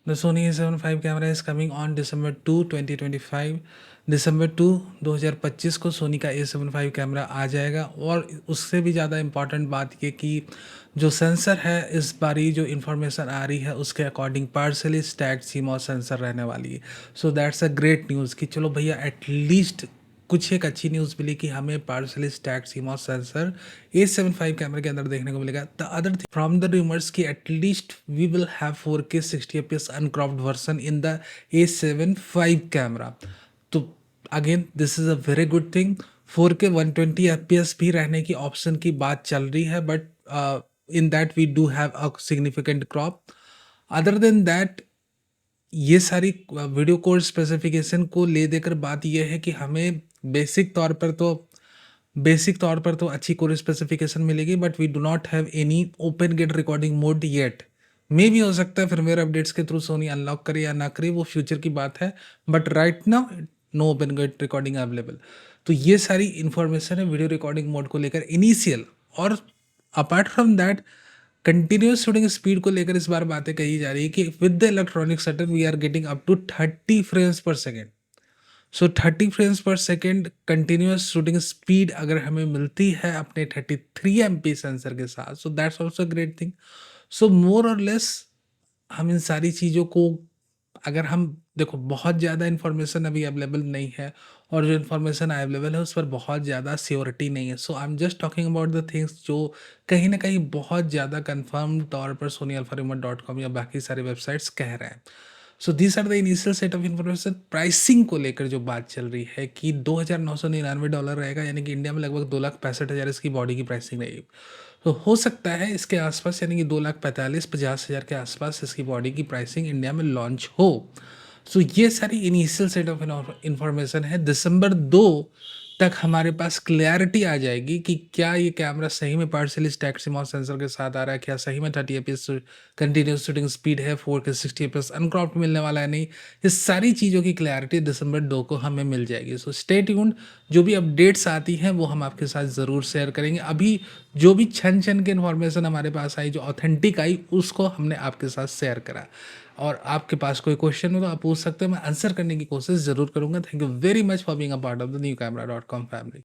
The Sony A7 V camera is coming on December 2, 2025। December 2, 2025 को सोनी का A7 V camera आ जाएगा। और उससे भी ज़्यादा इम्पॉर्टेंट बात ये कि जो सेंसर है, इस बारी जो इन्फॉर्मेशन आ रही है उसके according partially stacked CMOS sensor रहने वाली है। So that's a great news कि चलो भैया एटलीस्ट कुछ एक अच्छी न्यूज़ मिली कि हमें partially stacked CMOS sensor A7 V कैमरे के अंदर देखने को मिलेगा। The other thing from the rumours कि at least we will have 4K 60fps uncropped version in the A7 V camera. तो again this is a very good thing. 4K 120fps भी रहने की ऑप्शन की बात चल रही है, but in that we do have a significant crop. Other than that ये सारी वीडियो कोड स्पेसिफिकेशन को ले देकर बात यह है कि हमें बेसिक तौर पर तो अच्छी कोर स्पेसिफिकेशन मिलेगी, but we do not have any open gate recording mode yet. मे भी हो सकता है फिर मेरे अपडेट्स के थ्रू सोनी अनलॉक करे या ना करे, वो फ्यूचर की बात है, but right now no open gate recording available. तो ये सारी इंफॉर्मेशन है वीडियो रिकॉर्डिंग मोड को लेकर इनिशियल। और apart from that continuous shooting speed को लेकर इस बार बातें कही जा रही है कि with the electronic shutter we are getting up to 30 frames per second. So 30 frames per second continuous shooting speed अगर हमें मिलती है अपने 33 MP सेंसर के साथ, so that's also great thing. So more or less हम इन सारी चीज़ों को, अगर हम देखो, बहुत ज़्यादा इन्फॉर्मेशन अभी अवेलेबल नहीं है, और जो इन्फॉर्मेशन अवेलेबल है उस पर बहुत ज़्यादा श्योरिटी नहीं है। So I am just talking about the things जो कहीं ना कहीं बहुत ज़्यादा कंफर्म तौर पर sonyalpharemote.com या बाकी सारे वेबसाइट्स कह रहे हैं। So this are the initial set of information. Pricing को लेकर जो बात चल रही है कि $2,999 रहेगा, यानी कि इंडिया में लगभग 2,65,000 इसकी बॉडी की प्राइसिंग रहेगी। तो हो सकता है इसके आसपास, यानी कि 2,45,50,000 के आसपास इसकी बॉडी की प्राइसिंग इंडिया में लॉन्च हो। सो ये सारी इनिशियल सेट ऑफ इंफॉर्मेशन है। December 2 तक हमारे पास क्लैरिटी आ जाएगी कि क्या ये कैमरा सही में पार्शियली स्टैक्ड CMOS सेंसर के साथ आ रहा है, क्या सही में 30 fps कंटिन्यूस शूटिंग स्पीड है, 4K 60fps अनक्रॉप्ड मिलने वाला है नहीं। ये सारी चीज़ों की क्लैरिटी December 2 को हमें मिल जाएगी। सो स्टे ट्यून्ड, जो भी अपडेट्स आती हैं वो हम आपके साथ ज़रूर शेयर करेंगे। अभी जो भी छन छन के इन्फॉर्मेशन हमारे पास आई, जो ऑथेंटिक आई, उसको हमने आपके साथ शेयर करा। और आपके पास कोई क्वेश्चन हो तो आप पूछ सकते हो, मैं आंसर करने की कोशिश ज़रूर करूंगा। Thank you very much for being a part of the new कैमरा.com फैमिली।